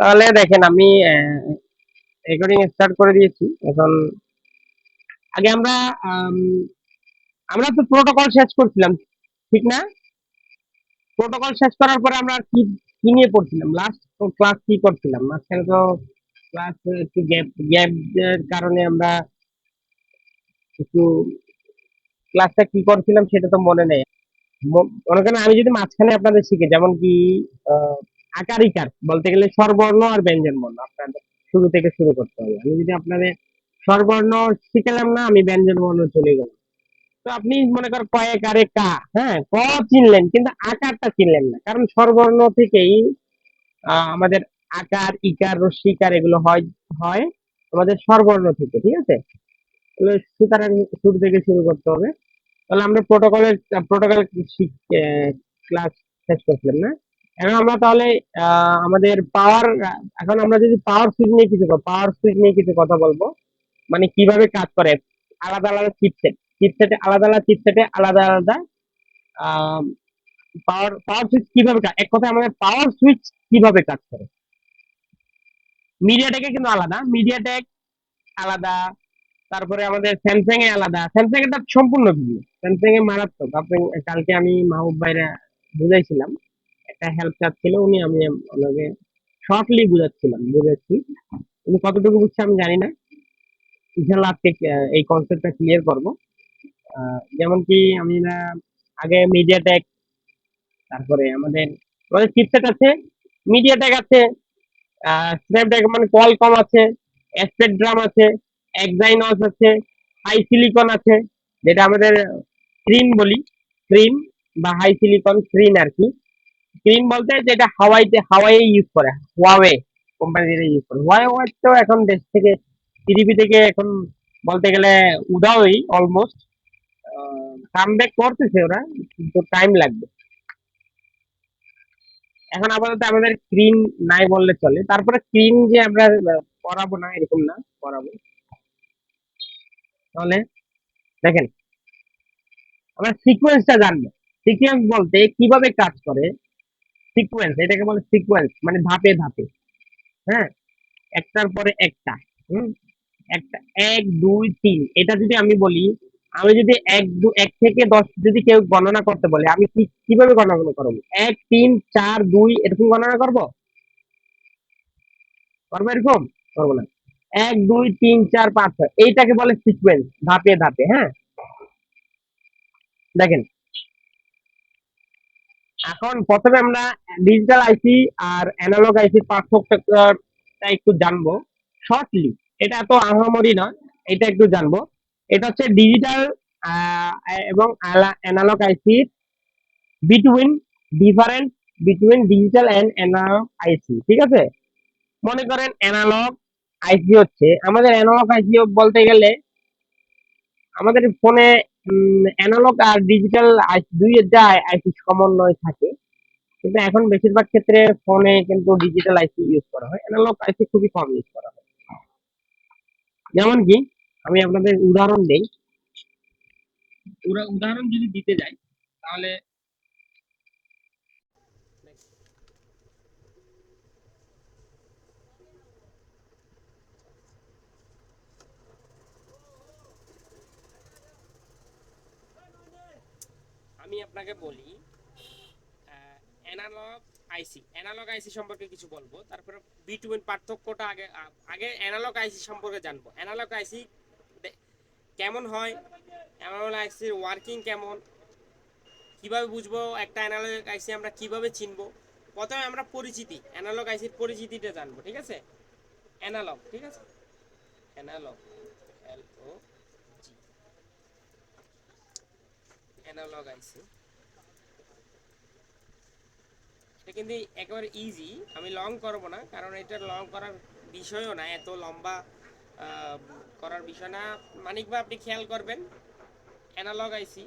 তাহলে দেখেন আমি রেকর্ডিং স্টার্ট করে দিয়েছি। এখন আগে আম, আমরা তো প্রোটোকল শেষ করছিলাম, ঠিক না? প্রোটোকল শেষ করার পরে আমরা কি কি নিয়ে পড়ছিলাম? লাস্ট ক্লাস কি করছিলাম? মাঝখানে তো ক্লাস একটু গ্যাপ গ্যাপ এর কারণে আমরা একটু ক্লাসটা কি করছিলাম সেটা তো মনে নেই। মনে করেন আমি যদি মাঝখানে আপনাদের শিখে, যেমন কি আহ, আকার ইকার বলতে গেলে স্বরবর্ণ আর ব্যঞ্জন বর্ণ আপনাদের শুরু থেকে শুরু করতে হবে। আমি যদি আপনাদের স্বরবর্ণ শিখালাম না, আমি ব্যঞ্জন বর্ণ চলে গেলাম। তো আপনি মনে করেন কয়েক আরে কা, হ্যাঁ ক চিনলেন কিন্তু আকারটা চিনলেন না, কারণ স্বরবর্ণ থেকেই আমাদের আকার ইকার রস্বীকার এগুলো হয় হয় আমাদের স্বরবর্ণ থেকে, ঠিক আছে? তাহলে সুতরাং শুরু থেকে শুরু করতে হবে। তাহলে আমরা প্রোটোকল ক্লাস শেষ করছিলাম না? এখন আমরা তাহলে আমাদের পাওয়ার, এখন আমরা যদি পাওয়ার সুইচ নিয়ে কিছু কথা বলবো, মানে কিভাবে কাজ করে আলাদা আলাদা চিপসেটে আলাদা আলাদা পাওয়ার পাওয়ার সুইচ কিভাবে এক কথায় আমাদের পাওয়ার সুইচ কিভাবে কাজ করে। মিডিয়াটেকে কিন্তু আলাদা, মিডিয়াটেক আলাদা, তারপরে আমাদের স্যামসাং এ আলাদা, স্যামসাং এটা সম্পূর্ণ ভিন্ন, স্যামসাং এ মারাত্মক। আপনি কালকে আমি মাহবুব ভাইরা বুঝাইছিলাম, একটা হেল্প চাচ্ছিল উনি, আমি ওনাকে শর্টলি বুঝাচ্ছি। উনি কতটুকু বুঝছে আমি জানি না। ইনশাল্লাহ আজকে এই কনসেপ্টটা ক্লিয়ার করবো। যেমন কি আমি না আগে মিডিয়াটেক, তারপরে আমাদের আমাদের চিপসেট আছে, মিডিয়াটেক আছে, স্ন্যাপড্রাগন মানে কোয়ালকম আছে, স্পেকট্রাম আছে, এক্সাইনস আছে, হাই সিলিকন আছে, যেটা আমাদের স্ক্রিন বলি, স্ক্রিন বা হাই সিলিকন স্ক্রিন আর কি। স্ক্রিন বলতে যেটা হাওয়াই ইউজ করে, হুয়াওয়ে কোম্পানি যেটা ইউজ করে। হুয়াওয়ে তো এখন দেশ থেকে, পৃথিবী থেকে এখন বলতে গেলে উধাওই অলমোস্ট, কাম ব্যাক করতেছে ওরা, কিন্তু টাইম লাগবে। এখন আপাতত আমাদের স্ক্রিন নাই বললে চলে। তারপরে স্ক্রিন যে আমরা করাবো না এরকম না, করাবো। তাহলে দেখেন আমরা সিকোয়েন্সটা জানবো। সিকোয়েন্স বলতে কিভাবে কাজ করে, সিকোয়েন্স এটাকে বলে সিকোয়েন্স, মানে ধাপে ধাপে, হ্যাঁ, একটার পরে একটা, হুম, একটা এক দুই তিন, এটা যদি আমি বলি, আমি যদি এক থেকে 10 যদি কেউ গণনা করতে বলে, আমি কিভাবে গণনা করবো? এক তিন চার দুই এরকম গণনা করবো? করবো এরকম? করবো না। এক দুই তিন চার পাঁচ ছয়, এইটাকে বলে সিকোয়েন্স, ধাপে ধাপে, হ্যাঁ। দেখেন, এখন প্রথমে আমরা ডিজিটাল আইসি আর অ্যানালগ আইসির পার্থক্যটা একটু জানবো শর্টলি। এটা তো আহামরি না, এটা একটু জানবো। এটা হচ্ছে ডিজিটাল এবং অ্যানালগ আইসির between, different between digital and analog IC, ঠিক আছে? মনে করেন অ্যানালগ আইসি হচ্ছে, আমাদের অ্যানালগ আইসি বলতে গেলে আমাদের ফোনে অ্যানালগ আর ডিজিটাল দুই যা আইসি সমন্বয় থাকে, কিন্তু এখন বেশিরভাগ ক্ষেত্রে ফোনে কিন্তু ডিজিটাল আইসি ইউজ করা হয়, অ্যানালগ আইসি খুবই কম ইউজ করা হয়। যেমন কি আমি আপনাদের উদাহরণ দেই, উদাহরণ যদি দিতে যাই তাহলে আমি আপনাকে বলি অ্যানালগ আইসি সম্পর্কে কিছু বলবো, তারপরে বিটুইন পার্থক্যটা আগে আগে অ্যানালগ আইসি সম্পর্কে জানবো। অ্যানালগ আইসি কেমন হয়, অ্যানালগ আইসির ওয়ার্কিং কেমন, কিভাবে বুঝবো একটা অ্যানালগ আইসি আমরা কিভাবে চিনবো। প্রথমে আমরা অ্যানালগ আইসির পরিচিতিটা জানবো, ঠিক আছে? অ্যানালগ, ঠিক আছে, অ্যানালগ, এল ও জি, অ্যানালগ আইসি, এটা কিন্তু একেবারে ইজি, আমি লং করব না, কারণ এটা লং করার বিষয়ও না, এত লম্বা আহ, করার বিষয় না। মানিক ভাই আপনি খেয়াল করবেন, অ্যানালগ আইসি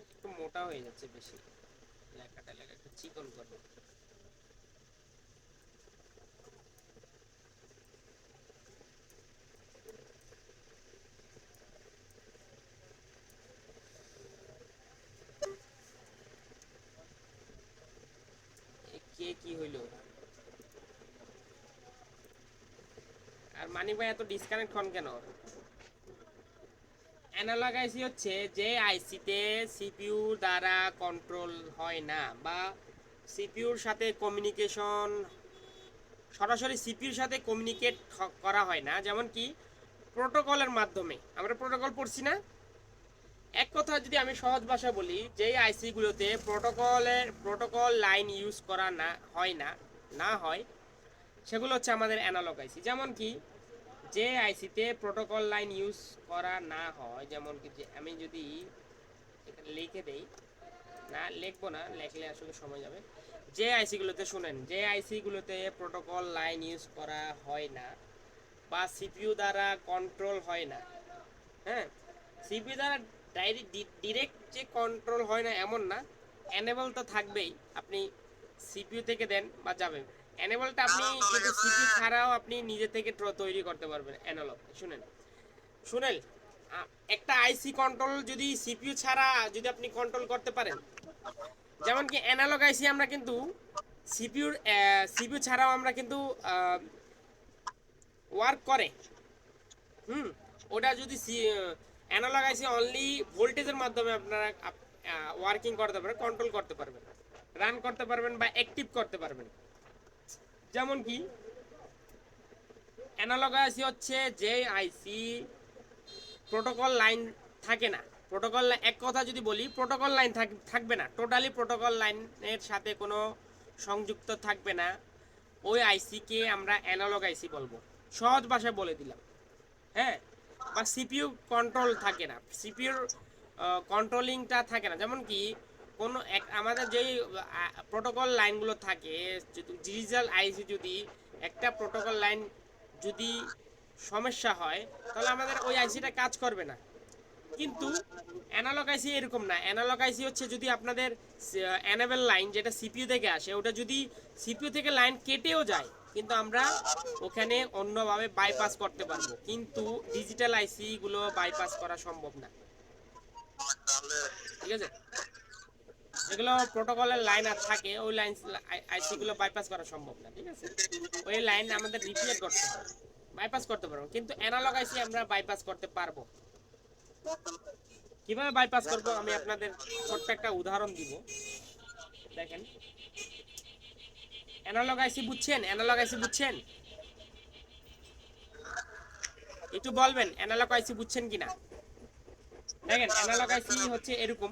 একটু মোটা হয়ে যাচ্ছে বেশি, লেখা একটু চিকন করবেন। মানিক ভাই এত ডিসকানেক্ট হন কেন? অ্যানালগ আইসি হচ্ছে যে আইসিতে সিপিইউ দ্বারা কন্ট্রোল হয় না বা সিপিইউর সাথে কমিউনিকেশন সরাসরি সিপিইউর সাথে কমিউনিকেট করা হয় না, যেমন কি প্রোটোকলের মাধ্যমে। আমরা প্রোটোকল পড়ছি না? এক কথা যদি আমি সহজ ভাষায় বলি, যেই আইসিগুলোতে প্রোটোকল লাইন ইউজ করা না হয় সেগুলো হচ্ছে আমাদের অ্যানালগ আইসি। যেমন কি যে আইসিতে প্রোটোকল লাইন ইউজ করা না হয়, যেমন কি যে আমি যদি এখানে লিখে দেই, না লিখবো না, লিখলে আসলে সময় যাবে। যে আইসিগুলোতে শুনেন, যে আইসিগুলোতে প্রোটোকল লাইন ইউজ করা হয় না বা সিপিইউ দ্বারা কন্ট্রোল হয় না, হ্যাঁ, সিপিইউ দ্বারা ডিরেক্ট যে কন্ট্রোল হয় না এমন না, এনেবল তো থাকবেই। আপনি সিপিইউ থেকে দেন বা যাবে, এনেবলটা আপনি কিন্তু সিপিইউ ছাড়াও আপনি নিজে থেকে তৈরি করতে পারবেন অ্যানালগ। শুনেন শুনেন, একটা আইসি কন্ট্রোল যদি সিপিইউ ছাড়া যদি আপনি কন্ট্রোল করতে পারেন, যেমন কি অ্যানালগ আইসি আমরা কিন্তু সিপিইউ ছাড়াও আমরা কিন্তু ওয়ার্ক করে। হুম, ওটা যদি অ্যানালগ আইসি অনলি ভোল্টেজের মাধ্যমে আপনারা ওয়ার্কিং করতে পারবেন, কন্ট্রোল করতে পারবেন, রান করতে পারবেন বা অ্যাক্টিভ করতে পারবেন। যেমন কি অ্যানালগ আইসি হচ্ছে যে আইসি প্রোটোকল লাইন থাকে না, প্রোটোকল এক কথা যদি বলি প্রোটোকল লাইন থাকবে না, টোটালি প্রোটোকল লাইনের সাথে কোনো সংযুক্ত থাকবে না, ওই আইসিকে আমরা অ্যানালগ আইসি বলবো। সহজ ভাষায় বলে দিলাম, হ্যাঁ। বা সিপিইউ কন্ট্রোল থাকে না, সিপিইউর কন্ট্রোলিংটা থাকে না। যেমন কি কোনো আমাদের যেই প্রোটোকল লাইনগুলো থাকে, ডিজিটাল আইসি যদি একটা প্রোটোকল লাইন যদি সমস্যা হয়, তাহলে আমাদের ওই আইসিটা কাজ করবে না। কিন্তু অ্যানালগ আইসি এরকম না, অ্যানালগ আইসি হচ্ছে যদি আপনাদের অ্যানেবল লাইন যেটা সিপিইউ থেকে আসে, ওটা যদি সিপিইউ থেকে লাইন কেটেও যায়, কিন্তু আমরা ওখানে অন্যভাবে বাইপাস করতে পারবো, কিন্তু ডিজিটাল আইসি গুলো বাইপাস করা সম্ভব না। ঠিক আছে, যেগুলো প্রোটোকলের লাইন আর থাকে ওই লাইন আইসি গুলো বাইপাস করা সম্ভব না। ঠিক আছে, ওই লাইন আমাদের রিপেয়ার করতে হবে, বাইপাস করতে পারবো, কিন্তু অ্যানালগ আইসি আমরা বাইপাস করতে পারবো। কিভাবে বাইপাস করবো আমি আপনাদের ছোট্ট একটা উদাহরণ দিব, দেখেন। অ্যানালগ আইসি বুঝছেন? অ্যানালগ আইসি বুঝছেন? একটু বলবেন অ্যানালগ আইসি বুঝছেন কিনা। দেখেন অ্যানালগ আইসি হচ্ছে এরকম,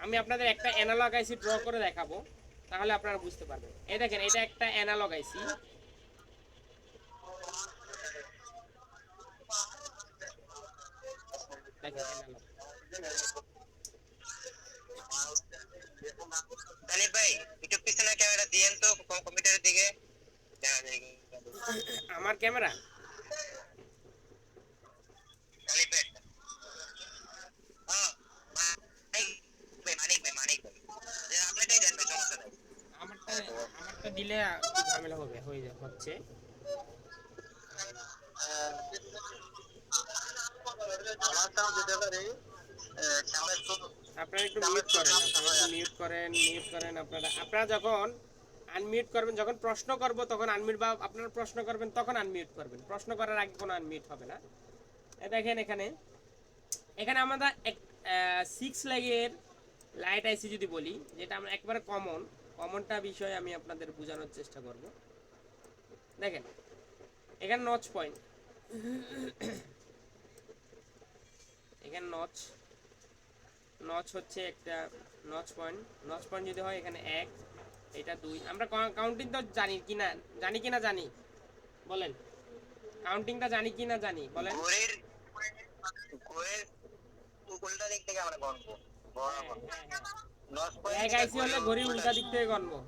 আমি আপনাদের একটা অ্যানালগ আইসি ড্র করে দেখাবো, তাহলে আপনারা বুঝতে পারবেন। এই দেখেন, এটা একটা অ্যানালগ আইসি, দেখেন অ্যানালগ। তানিক ভাই একটু পিছনে ক্যামেরা দিয়েন তো কম্পিউটারের দিকে। আমার ক্যামেরা তানিক ভাই, হ্যাঁ, মানিক ভাই যে আপনারটাই দেন ভাই, সমস্যা নাই। আমারটা আমারটা দিলে একটু ঝামেলা হবে, হচ্ছে। আমারটাও দিতে পারি। সামনের তো আপনারা একটু মিউট সামনের তো করেন, সমস্যা আপনারা হয় একটু আর কি। মিউট করেন। আপনারা যখন আনমিউট করবেন, যখন প্রশ্ন করব তখন আনমিউট, বা আপনারা প্রশ্ন করবেন তখন আনমিউট করবেন, প্রশ্ন করার আগে কোনো আনমিউট হবে না। দেখেন এখানে, এখানে আমরা এক 6 লেগের লাইট আইসি যদি বলি, যেটা আমরা একবারে কমনটা বিষয় আমি আপনাদের বোঝানোর চেষ্টা করব। দেখেন এখানে নচ পয়েন্ট, এখানে নচ হচ্ছে একটা নচ পয়েন্ট যদি হয় এখানে 1, এটা 2। আমরা কাউন্টিং তো জানি বলেন, কাউন্টিংটা জানি বলেন। ঘড়ির ঘড়ির উল্টা দিক থেকে আমরা গণবো। হ্যাঁ বরাবর হ্যাঁ হ্যাঁ, নর্থ পয়েন্ট লেগ থেকে আইসি ঘড়ি হলে ঘড়ির উল্টা উল্টা দিক দিকে। থেকে গণবো।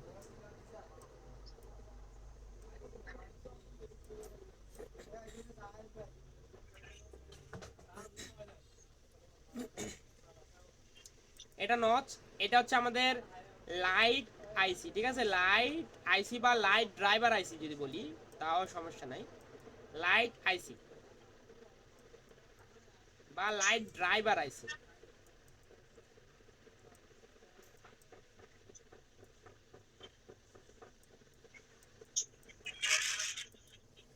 এটা নচ, এটা হচ্ছে আমাদের লাইট আইসি। ঠিক আছে, লাইট আইসি বা লাইট ড্রাইভার আইসি যদি বলি তাও সমস্যা নাই, লাইট আইসি বা লাইট ড্রাইভার আইসি।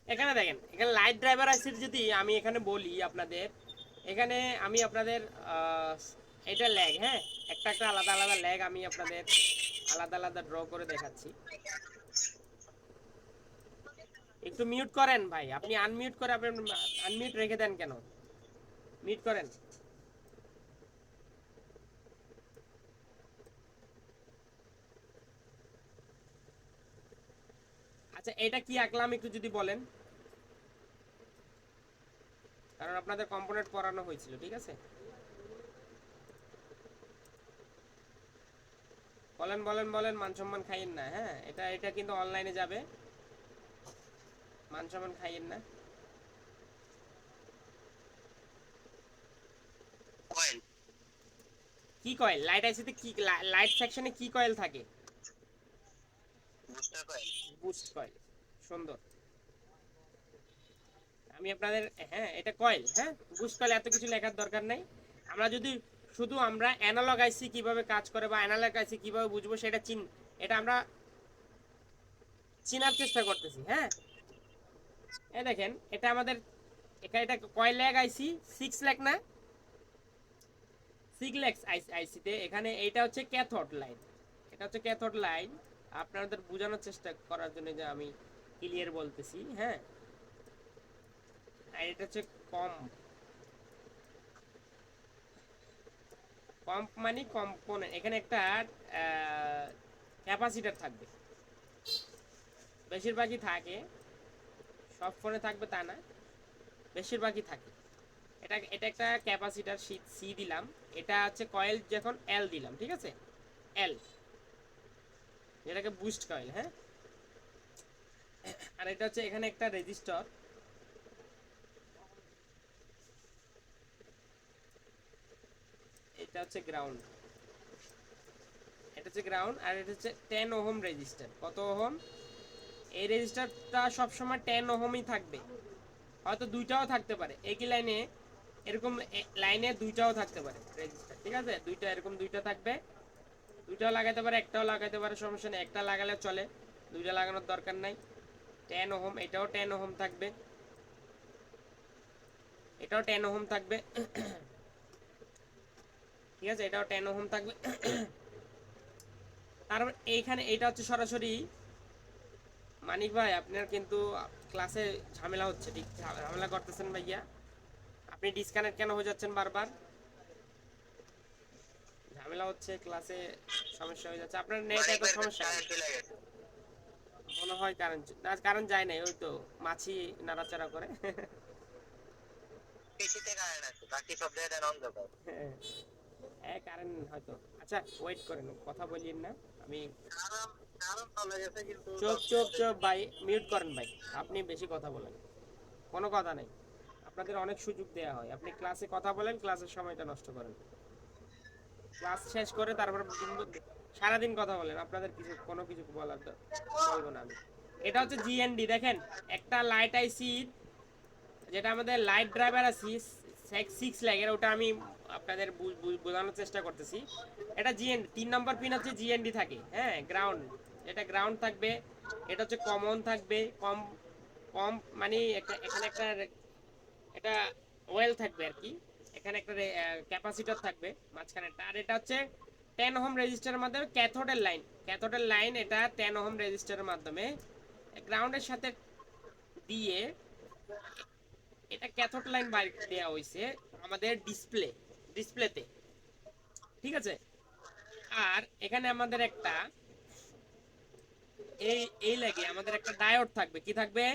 এখানে দেখেন, এখানে লাইট ড্রাইভার আইসির যদি আমি এখানে বলি আপনাদের, এখানে আমি আপনাদের আহ, এটা ল্যাগ, হ্যাঁ, একটা একটা আলাদা আলাদা ল্যাগ আমি আপনাদের আলাদা আলাদা ড্র করে দেখাচ্ছি। একটু মিউট করেন ভাই, আপনি আনমিউট করে, আপনি আনমিউট রেখে দেন কেন? মিউট করেন। আচ্ছা, এটা কি আঁকলাম একটু যদি বলেন, কারণ আপনাদের কম্পোনেন্ট পড়ানো হয়েছিল, ঠিক আছে? বলেন বলেন বলেন, মান সম্মান খাইয়েন না, হ্যাঁ, এটা এটা কিন্তু অনলাইনে যাবে, মান সম্মান খাইয়েন না। কয়েল। কি কয়েল? লাইট আইসিতে কি লাইট সেকশনে কি কয়েল থাকে? Booster coil. Boost coil. সুন্দর। আমি আপনাদের, হ্যাঁ এটা কয়েল, হ্যাঁ, বুস্ট কয়েল, এত কিছু লেখার দরকার নাই। আমরা যদি শুধু আমরা অ্যানালগ আইসি কিভাবে কাজ করে বা অ্যানালগ আইসি কিভাবে বুঝবো সেটা এটা আমরা চিনার চেষ্টা করতেছি, হ্যাঁ। এই দেখেন, এটা আমাদের এটা কয় ল্যাগ আইসি? 6 লাখ না? 6 লাখ আইসিতে এখানে এটা হচ্ছে ক্যাথোড লাইন, এটা হচ্ছে ক্যাথোড লাইন। আপনাদের বোঝানোর চেষ্টা করার জন্য যে আমি ক্লিয়ার বলতেছি, হ্যাঁ। আর এটা হচ্ছে কম, কম্প মানে কম্পোনেন্ট, এখানে একটা ক্যাপাসিটার থাকবে, বেশিরভাগই থাকে, সব ফোনে থাকবে তা না, বেশিরভাগই থাকে। এটা এটা একটা ক্যাপাসিটার সি দিলাম, এটা হচ্ছে কয়েল যখন এল দিলাম, ঠিক আছে, এল, যেটাকে বুস্ট কয়েল, হ্যাঁ। আর এটা হচ্ছে এখানে একটা রেজিস্টর, এটা হচ্ছে গ্রাউন্ড, এটা হচ্ছে গ্রাউন্ড, আর এটা হচ্ছে 10 ওহম রেজিস্টার। কত ওহম? এই রেজিস্টারটা সবসময় 10 ওহমই থাকবে, হয়তো দুইটাও থাকতে পারে একই লাইনে, এরকম লাইনে দুইটাও থাকতে পারে রেজিস্টার, ঠিক আছে, দুইটা এরকম দুইটা থাকবে, দুইটাও লাগাতে পারে, একটাও লাগাতে পারে, সমস্যা নেই, একটা লাগালে চলে, দুইটা লাগানোর দরকার নাই। 10 ওহম, এটাও 10 ওহম থাকবে, এটাও 10 ওহম থাকবে, ঠিক আছে, এটাও 10 ওহম থাকবে। তারপর এইখানে এটা হচ্ছে সরাসরি, মানিক ভাই আপনার কিন্তু ক্লাসে ঝামেলা হচ্ছে, ঠিক ঝামেলা করতেছেন ভাইয়া, আপনি ডিসকানেক্ট কেন হয়ে যাচ্ছেন বারবার? ঝামেলা হচ্ছে ক্লাসে, সমস্যা হয়ে যাচ্ছে, আপনার নেট মানিক এত ভাইয়ের সমস্যা কেন? কারেন্ট চলে গেছে। মনে হয় কারেন্ট না, কারেন্ট যায় নাই, ওই তো মাছি নাড়াচাড়া করে। পিসিতে কারেন্ট আছে, বাকি সব জায়গায় অন্ধকার। হ্যাঁ কারেন্ট হয়তো, আচ্ছা ওয়েট করেন, কথা বলিয়েন না, আমি, কারণ কারণ চলে গেছে কিন্তু চুপ 10 চুপ মিনিটের চুপ বেশি। ভাই, মিউট করেন ভাই, আপনি বেশি কথা বলেন, কোনো কথা নেই, আপনাদের অনেক সুযোগ দেওয়া হয়, আপনি ক্লাসে কথা বলেন, ক্লাসের সময়টা নষ্ট করেন, ক্লাস শেষ করে তারপর সারাদিন কথা বলেন, আপনাদের কিছু কোনো কিছু বলার বলবো না আমি। এটা হচ্ছে জিএনডি, দেখেন, একটা লাইট আইসি, যেটা আমাদের লাইট ড্রাইভার আছি 6 লাখের, ওটা আমি আপনাদের বোঝানোর চেষ্টা করতেছি। এটা জিএনডি 3 নম্বর পিন হচ্ছে জিএনডি থাকে, হ্যাঁ, গ্রাউন্ড, এটা গ্রাউন্ড থাকবে, এটা হচ্ছে কমন থাকবে, কম কম মানে একটা, এখানে একটা এটা ওয়েল থাকবে আর কি, এখানে একটা ক্যাপাসিটর থাকবে মাঝখানে, আর এটা হচ্ছে 10 ওহম রেজিস্টারের মাধ্যমে ক্যাথোডের লাইন, ক্যাথোডের লাইন এটা 10 ওহম রেজিস্টারের মাধ্যমে গ্রাউন্ডের সাথে দিয়ে, এটা ক্যাথোড লাইন বাইর দেওয়া হয়েছে আমাদের ডিসপ্লেতে, ঠিক আছে। আর এখানে আমাদের একটা, এই এই লাগে আমাদের একটা ডায়োড থাকবে, কি থাকবে?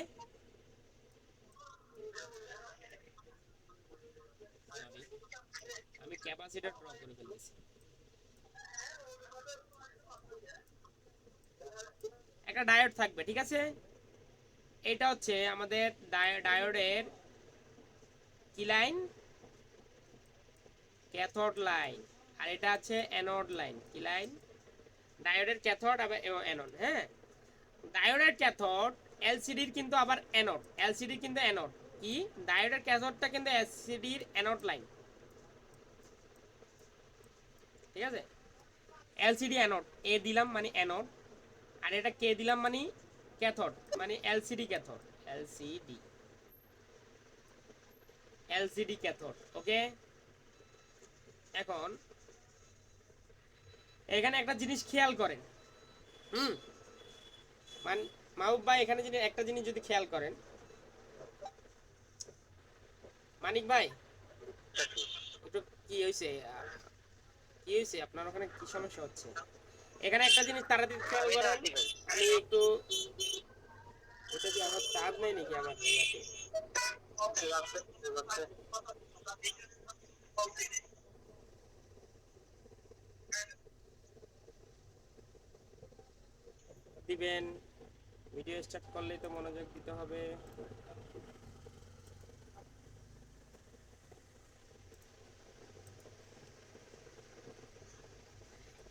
সরি, আমি ক্যাপাসিটর ড্র করে ফেলেছি, একটা ডায়োড থাকবে, ঠিক আছে। এটা হচ্ছে আমাদের ডায়োডের কি লাইন? Cathode line. আর এটা আছে অ্যানোড লাইন, কি লাইন? ডায়োডের ক্যাথোড আবার অ্যানোড, হ্যাঁ। ডায়োডের ক্যাথোড, এলসিডির কিন্তু আবার অ্যানোড, এলসিডির কিন্তু অ্যানোড, কি ডায়োডের ক্যাথোডটা কিন্তু এলসিডির অ্যানোড লাইন, ঠিক আছে। এলসিডি অ্যানোড, দিলাম মানে অ্যানোড, আর এটা কে দিলাম মানে ক্যাথোড, মানে LCD cathode, LCD, LCD cathode. Okay, এখন এখানে একটা জিনিস খেয়াল করেন। হুম, মাহবুব ভাই এখানে যদি একটা জিনিস যদি খেয়াল করেন, মানিক ভাই একটু কি হয়েছে, কি হয়েছে আপনার ওখানে, কি সমস্যা হচ্ছে? এখানে একটা জিনিস তাড়াতাড়ি খেয়াল আমি তো করেন। আছি ভাই। আমি একটু, এটা কি আমার চার্জ নেই নাকি আমার ইয়াতে? ঠিক আছে, ঠিক আছে। দিবেন, ভিডিও স্টার্ট করলেই তো মনোযোগ দিতে হবে।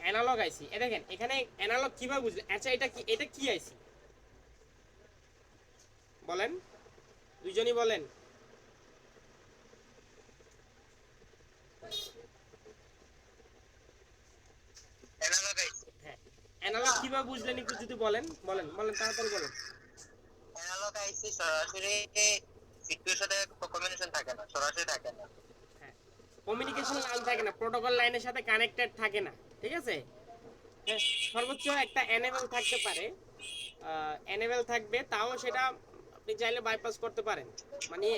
অ্যানালগ আইসি, এ দেখেন এখানে অ্যানালগ কিভাবে বুঝলেন? আচ্ছা এটা কি, এটা কি আইসি বলেন, দুইজনই বলেন। এনালগ আইসি। হ্যাঁ, অ্যানালগ কিভাবে বুঝলেন একটু যদি বলেন, বলেন বলেন তাড়াতাড়ি বলেন। এনালগ আইসি সরাসরি সিপিইউর সাথে কমিউনিকেশন থাকে না, সরাসরি থাকে না। হ্যাঁ, কমিউনিকেশন লাইন থাকে না, প্রোটোকল লাইনের সাথে কানেক্টেড থাকে না, ঠিক আছে। হ্যাঁ, সর্বোচ্চ একটা এনেবল থাকতে পারে, এনেবল থাকবে, তাও সেটা আপনি চাইলে বাইপাস করতে পারেন। মানে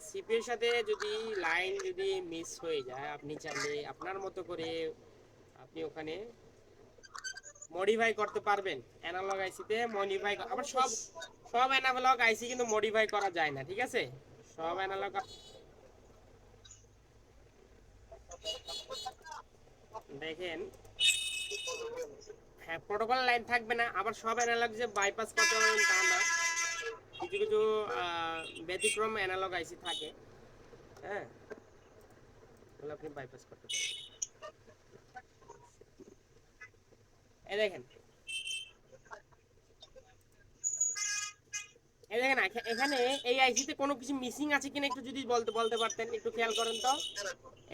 সিপিইউর সাথে যদি লাইন যদি মিস হয়ে যায়, আপনি চাইলে আপনার মতো করে আপনি ওখানে মডিফাই করতে পারবেন। অ্যানালগ আইসিতে মডিফাই, আবার সব সব অ্যানালগ আইসি কিন্তু মডিফাই করা যায় না, ঠিক আছে। সব অ্যানালগ, দেখেন, হ্যাঁ প্রোটোকল লাইন থাকবে না, আবার সব অ্যানালগ যে বাইপাস করতে পারবেন তা না। কিছু কিছু ব্যতিক্রম অ্যানালগ আইসি থাকে, হ্যাঁ, ওগুলো আপনি বাইপাস করতে পারেন। এই দেখেন, এই দেখেন এখানে এই আইসিতে কোনো কিছু মিসিং আছে কিনা একটু যদি বলতে বলতে পারতেন, একটু খেয়াল করেন তো,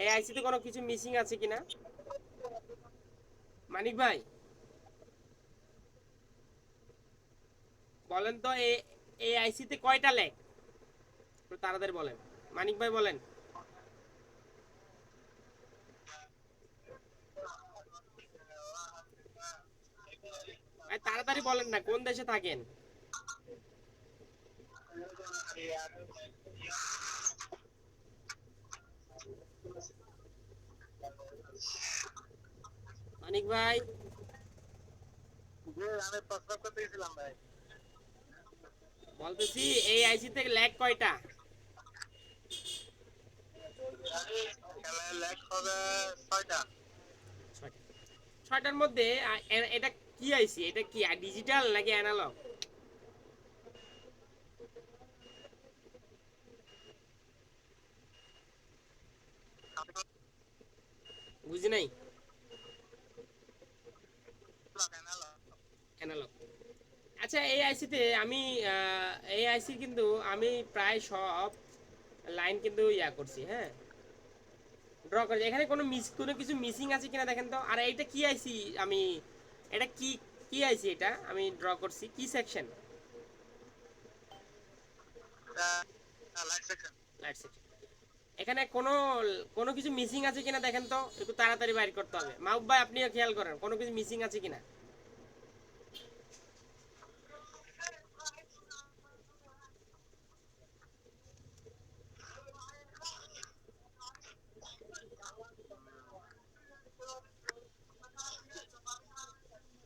এই আইসিতে কোনো কিছু মিসিং আছে কিনা, মানিক ভাই বলেন তো। এই আইসিতে কয়টা ল্যাগ, একটু তাড়াতাড়ি বলেন, মানিক ভাই বলেন। ভাই তাড়াতাড়ি বলেন না, কোন দেশে থাকেন? মানিক ভাই আমি প্রস্তাব করতে গেছিলাম ভাই। বলতেছি, এই আইসিতে ল্যাগ কয়টা? খেলায় ল্যাগ হবে 6টা। ছয়টা। ছয়টার মধ্যে এটা কি আইসি, এটা কি ডিজিটাল নাকি অ্যানালগ? বুঝি নাই। অ্যানালগ। আচ্ছা এই আইসিতে আমি এই আইসি কিন্তু আমি প্রায় সব লাইন কিন্তু ইয়া করছি, হ্যাঁ, ড্র করেছি। এখানে কোনো কিছু মিসিং আছে কিনা দেখেন তো। আর এইটা কি আইসি, আমি এটা কি, কি আইসি এটা আমি ড্র করছি, কি section? Light section. Light section. এখানে কোনো কোনো কিছু মিসিং আছে কিনা দেখেন তো, একটু তাড়াতাড়ি বাইর করতে হবে। মাহবুব ভাই আপনিও খেয়াল করেন কোনো কিছু মিসিং আছে কিনা।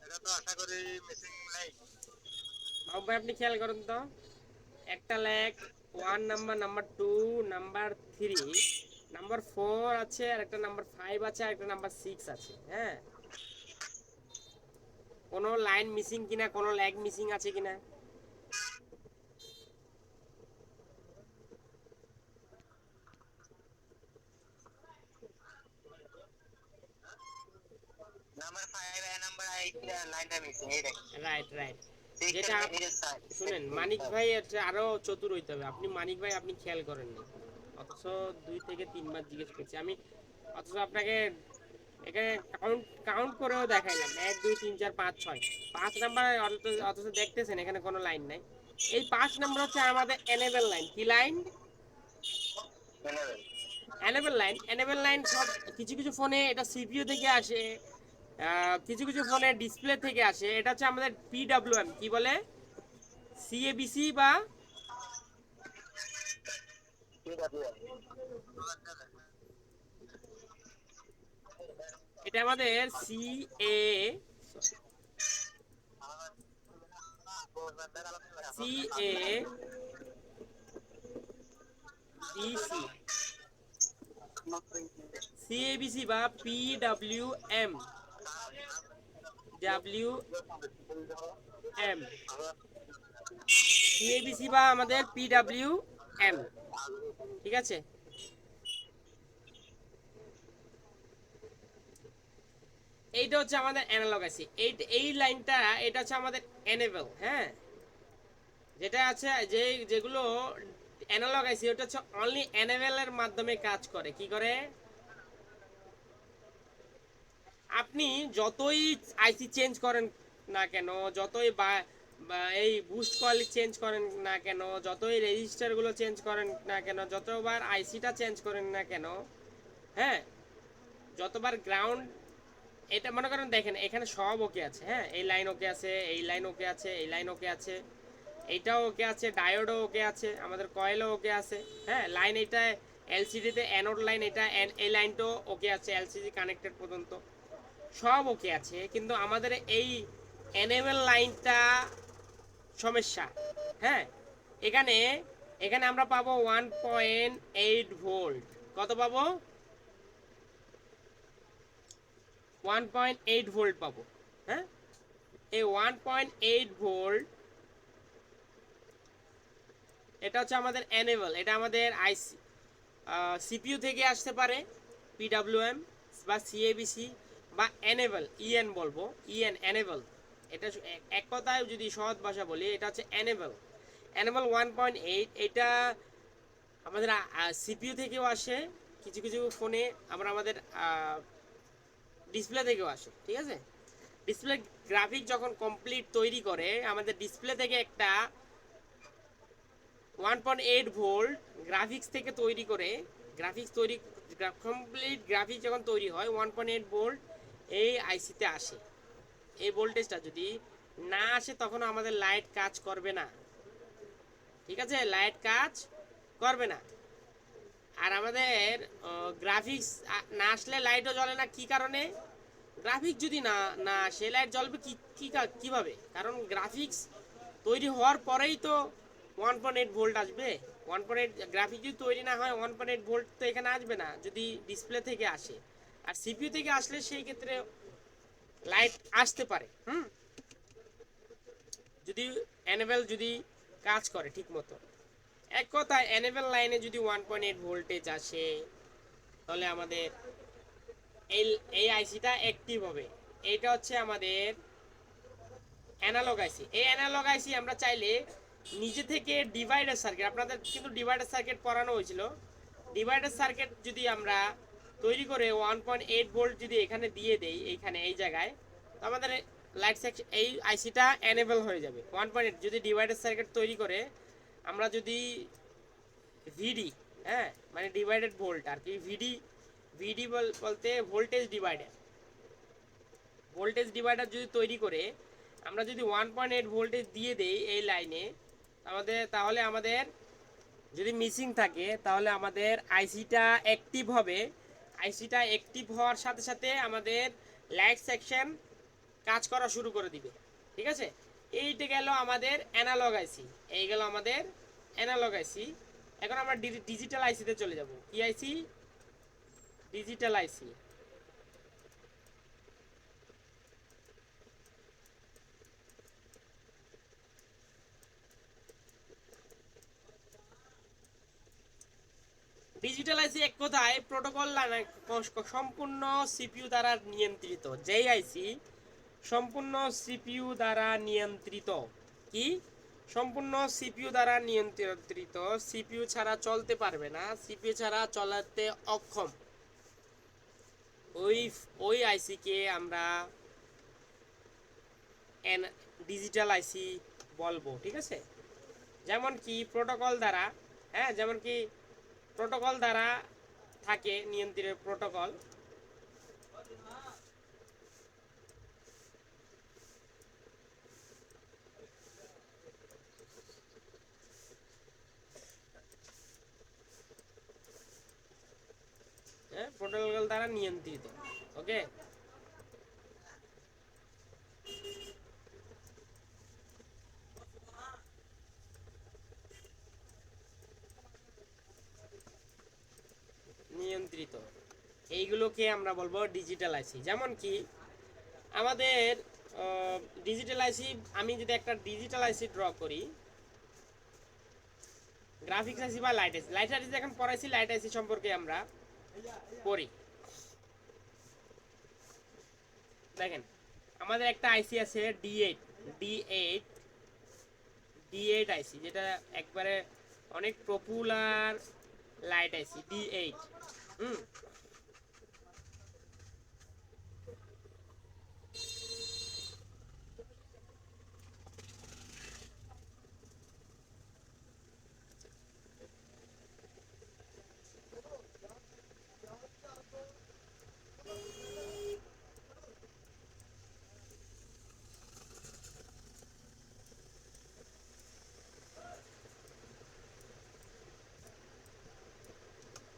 এটা তো আশা করি মিসিং নাই। মাহবুব ভাই আপনি খেয়াল করেন তো, একটা leg, one number, number two, number three, number four আছে, আর একটা নাম্বার ফাইভ আছে, আর একটা নাম্বার সিক্স আছে, হ্যাঁ। কোনো লাইন মিসিং কিনা, কোনো ল্যাগ মিসিং আছে কিনা। নাম্বার 5 এ নাম্বার 8 লাইনটা মিসিং এই দেখেন। Right right. 6 যেটা এর এই সাইড শুনেন, মানিক ভাই হচ্ছে আরো চতুর হইতে হবে। আপনি মানিক ভাই আপনি খেয়াল করেননি, অথচ 2 থেকে 3 বার জিজ্ঞেস করছি আমি, অথচ আপনাকে এখানে কাউন্ট কাউন্ট করেও দেখাইলাম 1 2 3 4 5 6, 5 নাম্বার, অথচ দেখতেছেন এখানে কোনো লাইন নাই। এই 5 নম্বর হচ্ছে আমাদের এনেবল লাইন। কি লাইন? এনেবল লাইন সব কিছু কিছু ফোনে এটা সিপিইউ থেকে আসে, কিছু কিছু ফোনে ডিসপ্লে থেকে আসে। এটা হচ্ছে আমাদের পিডব্লিউএম, কি বলে, সিএবিসি বা এটা আমাদের সিএ সিএ বিসি সিএবিসি বা পিডব্লিউএম ডাব্লিউএম সিএবিসি বা আমাদের পিডব্লিউএম, ঠিক আছে। এইটা হচ্ছে আমাদের অ্যানালগ আইসি। এই লাইনটা এটা হচ্ছে আমাদের এনেবল, হ্যাঁ। যেটা আছে যেগুলো অ্যানালগ আইসি ওটা হচ্ছে অনলি এনেবলের মাধ্যমে কাজ করে। কি করে? আপনি যতই আইসি চেঞ্জ করেন না কেন, যতই এই বুস্ট কয়েল চেঞ্জ করেন না কেন, যতই রেজিস্টারগুলো চেঞ্জ করেন না কেন, যতবার আইসিটা চেঞ্জ করেন না কেন, হ্যাঁ, যতবার গ্রাউন্ড, এটা মনে করেন দেখেন এখানে সব ওকে আছে, হ্যাঁ, এই লাইন ওকে আছে, এই লাইন ওকে আছে, এই লাইন ওকে আছে, এইটাও ওকে আছে, ডায়োডও ওকে আছে, আমাদের কয়েলও ওকে আছে, হ্যাঁ, লাইন এটা এলসিডিতে অ্যানোড লাইন, এটা এই লাইনটাও ওকে আছে, এলসিডি কানেক্টেড পর্যন্ত সব ওকে আছে, কিন্তু আমাদের এই এনেবল লাইনটা সমস্যা, হ্যাঁ। এখানে এখানে আমরা পাবো 1.8 ভোল্ট। কত পাবো? 1.8 ভোল্ট পাবো, হ্যাঁ। এই 1.8 ভোল্ট এটা হচ্ছে আমাদের এনেবল। এটা আমাদের আইসি সিপিইউ থেকে আসতে পারে, পিডব্লিউএম বা সিএবিসি বা এনেবল, ইএন বলবো, ইএন এনেবল। এটা এক কথায় যদি সহজ ভাষা বলি, এটা হচ্ছে এনেবল। এনেবল 1.8 এটা আমাদের সিপিইউ থেকেও আসে, কিছু কিছু ফোনে আবার আমাদের ডিসপ্লে থেকেও আসে, ঠিক আছে। ডিসপ্লে গ্রাফিক যখন কমপ্লিট তৈরি করে, আমাদের ডিসপ্লে থেকে একটা 1.8 ভোল্ট গ্রাফিক্স থেকে তৈরি করে, গ্রাফিক্স তৈরি কমপ্লিট গ্রাফিক্স যখন তৈরি হয় 1.8 ভোল্ট এই আইসিতে আসে। এই ভোল্টেজটা যদি না আসে তখন আমাদের লাইট কাজ করবে না, ঠিক আছে, লাইট কাজ করবে না। আর আমাদের গ্রাফিক্স না আসলে লাইটও জ্বলে না। কি কারণে? গ্রাফিক্স যদি না না আসে লাইট জ্বলবে কিভাবে? কারণ গ্রাফিক্স তৈরি হওয়ার পরেই তো 1.8 ভোল্ট আসবে। 1.8 গ্রাফিক যদি তৈরি না হয় 1.8 ভোল্ট তো এখানে আসবে না যদি ডিসপ্লে থেকে আসে। আর সিপিইউ থেকে আসলে সেই ক্ষেত্রে লাইট আসতে পারে, যদি এনেবল যদি কাজ করে ঠিক মতো। এক কথায় এনেবল লাইনে যদি 1.8 ভোল্টেজ আসে তাহলে আমাদের এই এই আইসিটা অ্যাক্টিভ হবে। এইটা হচ্ছে আমাদের অ্যানালগ আইসি। এই অ্যানালগ আইসি আমরা চাইলে নিজে থেকে ডিভাইডার সার্কিট, আপনাদের কিন্তু ডিভাইডার সার্কিট পড়ানো হয়েছিল, ডিভাইডার সার্কিট যদি আমরা তৈরি করে 1.8 ভোল্ট যদি এখানে দিয়ে দেই, এইখানে এই জায়গায়, তো আমাদের লাইট সেকশন এই আইসিটা এনেবল হয়ে যাবে। 1.8 যদি ডিভাইডার সার্কিট তৈরি করে আমরা যদি ভিডি, হ্যাঁ, মানে ডিভাইডেড ভোল্ট আর কি, ভিডি ভিডি বলতে ভোল্টেজ ডিভাইডার, ভোল্টেজ ডিভাইডার যদি তৈরি করে আমরা যদি 1.8 ভোল্টেজ দিয়ে দেই এই লাইনে, তাহলে আমাদের যদি মিসিং থাকে তাহলে আমাদের আইসিটা অ্যাক্টিভ হবে। আইসিটা অ্যাক্টিভ হওয়ার সাথে সাথে আমাদের লাইট সেকশন কাজ করা শুরু করে দিবে, ঠিক আছে। এইটা গেল আমাদের অ্যানালগ আইসি, এই গেল আমাদের অ্যানালগ আইসি। এখন আমরা ডিজিটাল আইসিতে চলে যাব। কি আইসি? ডিজিটাল আইসি। ডিজিটাল আইসি এক কথায় প্রোটোকল সম্পূর্ণ সিপিইউ দ্বারা নিয়ন্ত্রিত। যেই আইসি সম্পূর্ণ সিপিইউ দ্বারা নিয়ন্ত্রিত। কি? সম্পূর্ণ সিপিইউ দ্বারা নিয়ন্ত্রিত, সিপিইউ ছাড়া চলতে পারবে না, সিপিইউ ছাড়া চলাতে অক্ষম, ওই ওই আইসিকে আমরা ডিজিটাল আইসি বলবো, ঠিক আছে। যেমন কি প্রোটোকল দ্বারা, হ্যাঁ, যেমন কি প্রোটোকল দ্বারা থাকে নিয়ন্ত্রণের প্রোটোকল। হ্যাঁ, প্রোটোকল দ্বারা নিয়ন্ত্রিত। ওকে, নিয়ন্ত্রিত, এইগুলোকে আমরা বলবো ডিজিটাল আইসি। যেমন কি আমাদের ডিজিটাল আইসি, আমি যদি একটা ডিজিটাল আইসি ড্র করি, গ্রাফিক্স আইসি বা লাইট আইসি, লাইট আইসি এখন পড়াইছি, লাইট আইসি সম্পর্কে আমরা পড়ি। দেখেন আমাদের একটা আইসি আছে ডি এইট আইসি, যেটা একবারে অনেক পপুলার লাইট আইসি D8। হুম,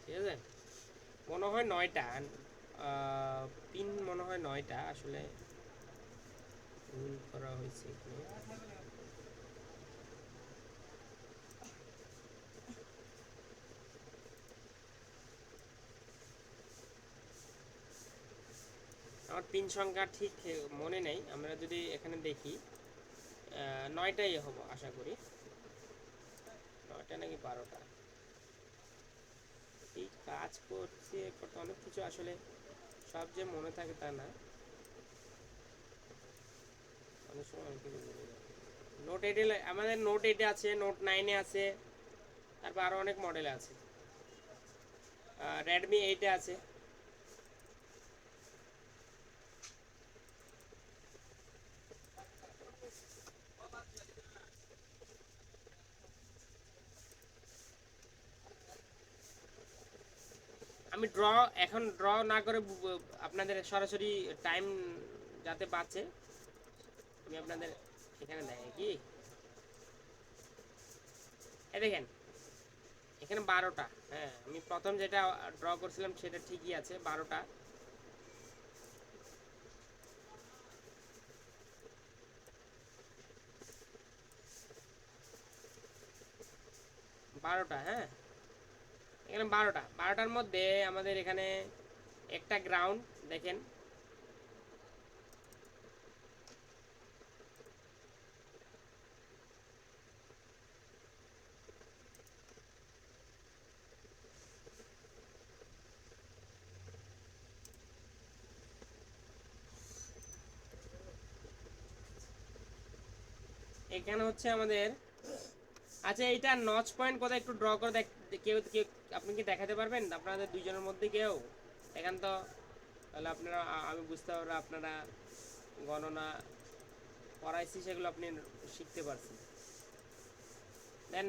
ঠিক আছে, মনে হয় 9টা পিন, মনে হয় 9টা, আসলে ভুল করা হয়েছে এখানে। আমার পিন সংখ্যা ঠিক মনে নেই, আমরা যদি এখানে দেখি 9টাই হবো আশা করি, 9টা নাকি 12টা। এই কাজ করছে করতে অনেক কিছু, আসলে সব যে মনে থাকে তা না, অনেক সময় অনেক কিছু ভুলে যায়। নোট 8 আমাদের নোট 8 আছে, নোট 9 আছে, তারপর আরো অনেক মডেল আছে, রেডমি 8 আছে। আমি এখন ড্র না করে আপনাদের সরাসরি টাইম যাতে বাঁচে, আমি আপনাদের এখানে দেখাই কি, এই দেখেন এখানে 12টা। হ্যাঁ, আমি প্রথম যেটা ড্র করছিলাম সেটা ঠিকই আছে, 12টা। হ্যাঁ, এখানে 12টার মধ্যে আমাদের এখানে একটা গ্রাউন্ড দেখেন, এখানে হচ্ছে আমাদের, আচ্ছা এইটা নচ পয়েন্ট কোথায় একটু ড্র করে কেউ কেউ আপনি কি দেখাতে পারবেন আপনাদের দুইজনের মধ্যে কেউ এখান তো, তাহলে আপনারা আমি বুঝতে পারবো আপনারা গণনা করাইছি সেগুলো আপনি শিখতে পারছেন দেন।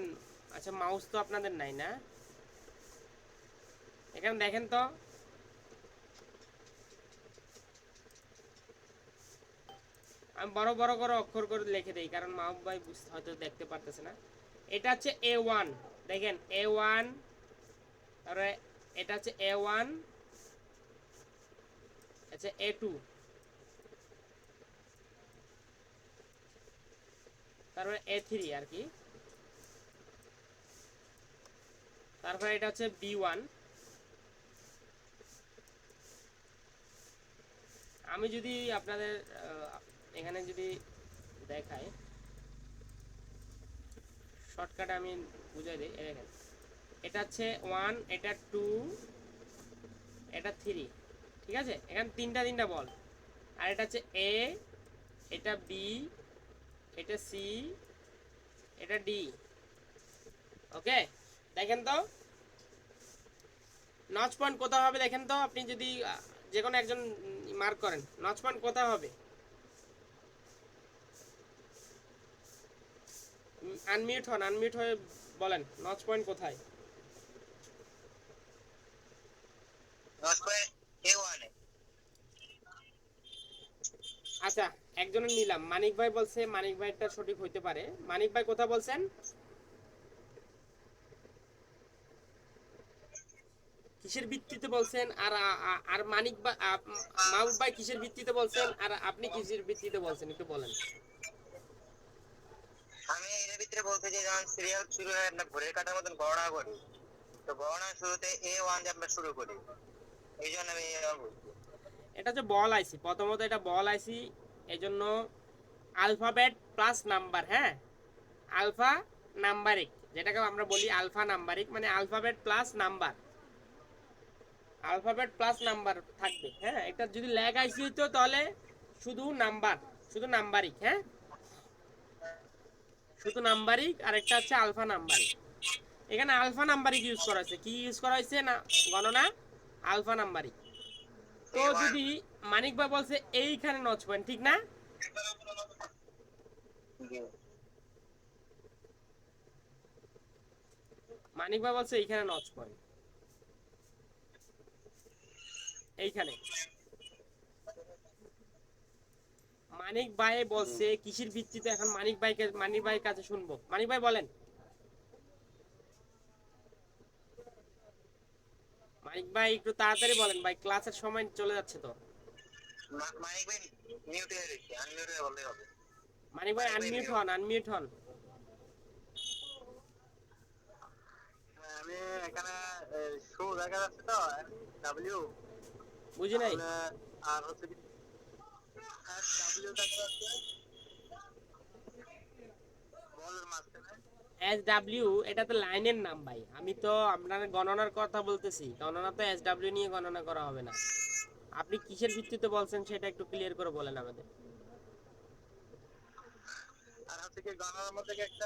আচ্ছা মাউস তো আপনাদের নাই না, এখানে দেখেন তো, আমি বড় বড় করে অক্ষর করে লিখে দেই কারণ মাহবুব ভাই হয়তো দেখতে পারতেছে না। এটা হচ্ছে A1, দেখেন A1, তারপরে এটা হচ্ছে A1, আচ্ছা A2, তারপরে A3 আর কি, তারপরে এটা হচ্ছে B1। আমি যদি আপনাদের এখানে যদি দেখাই শর্টকাটে আমি বুঝাই দিই, দেখেন এটা হচ্ছে 1, এটা 2, এটা 3, ঠিক আছে, এখানে তিনটা বল, আর এটা হচ্ছে A, এটা B, এটা C, এটা D। ওকে, দেখেন তো নচ পয়েন্ট কোথাও হবে, দেখেন তো আপনি যদি যে কোনো একজন মার্ক করেন নচ পয়েন্ট কোথাও হবে, আনমিউট হয়ে বলেন নচ পয়েন্ট কোথায়? নচ পয়েন্ট A1 এ। আচ্ছা, একজনের নিলাম, মানিক ভাই বলছে, মানিক ভাইটা সঠিক হইতে পারে। মানিক ভাই কোথা বলছেন? কিসের ভিত্তিতে বলছেন? আর আর মানিক ভাই মাহবুব ভাই কিসের ভিত্তিতে বলছেন? আর আপনি কিসের ভিত্তিতে বলছেন একটু বলেন। আমি এর ভিতরে বলতে চাই যখন সিরিয়াল শুরু হয় আমরা ঘড়ির কাঁটার মতন গণনা করি, তো গণনার শুরুতে A1 দিয়ে আমরা শুরু করি, এই জন্য আমি এরকম বলছি। এটা হচ্ছে বল আইসি, প্রথমত এটা বল আইসি, এই জন্য আলফাবেট প্লাস নাম্বার, হ্যাঁ, আলফা নাম্বারিক, যেটাকে আমরা বলি আলফা নাম্বারিক, মানে alphabet plus number, alphabet plus number থাকবে, হ্যাঁ। এটা যদি ল্যাগ আইসি হইতো তাহলে শুধু নাম্বার, শুধু নাম্বারিক, হ্যাঁ, শুধু নাম্বারিক, আর একটা হচ্ছে আলফা নাম্বারিক। এখানে আলফা নাম্বারিক ইউজ করা হয়েছে, কি ইউজ করা হয়েছে না গণনা আলফা নাম্বারিক। তো যদি মানিক ভাই বলছে এইখানে নচ পয়েন্ট, ঠিক না? জি। মানিক ভাই বলছে এইখানে নচ পয়েন্ট, এইখানে। মানিক ভাই বলছে কিসের ভিত্তিতে, এখন মানিক ভাইয়ের কাছে শুনবো। মানিক ভাই বলেন। মানিক ভাই একটু তাড়াতাড়ি বলেন ভাই, ক্লাসের সময় চলে যাচ্ছে তো। মানিক ভাই মিউট হয়ে রয়েছে, আনমিউট হয়ে বললেই হবে। মানিক ভাই আনমিউট হন, আনমিউট হন। আমি এখানে শো দেখা যাচ্ছে তো, ডাব্লিউ, বুঝি নাই। আর হচ্ছে কি ডাব্লিউ দেখা যাচ্ছে বলের মাঝখানে। এস ডাব্লিউ এটা তো লাইনের নাম ভাই, আমি তো আপনার গণনার কথা বলতেছি, গণনা তো এস ডাব্লিউ নিয়ে গণনা করা হবে না। আপনি কিসের ভিত্তিতে বলছেন সেটা একটু ক্লিয়ার করে বলেন আমাদের। আর হচ্ছে কি গণনার মধ্যে একটা